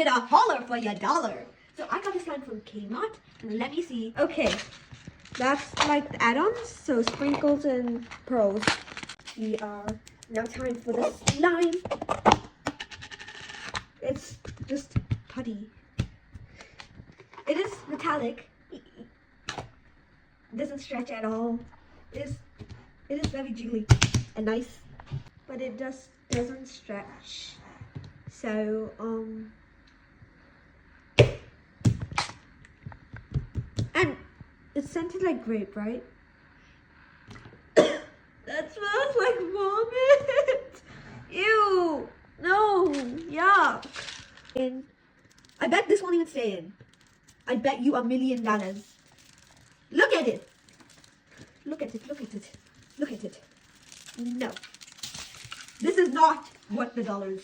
did a holler for your dollar. So I got this slime from Kmart, and let me see. Okay, that's like the add-ons, so sprinkles and pearls. We are now time for the slime. It's just putty. It is metallic. It doesn't stretch at all. It is very jiggly and nice, but it just doesn't stretch. So and it's scented like grape, right? That smells like vomit. Ew. No. Yuck. And I bet this won't even stay in. I bet you $1 million. Look at it. Look at it. Look at it. Look at it. No. This is not what the dollar is.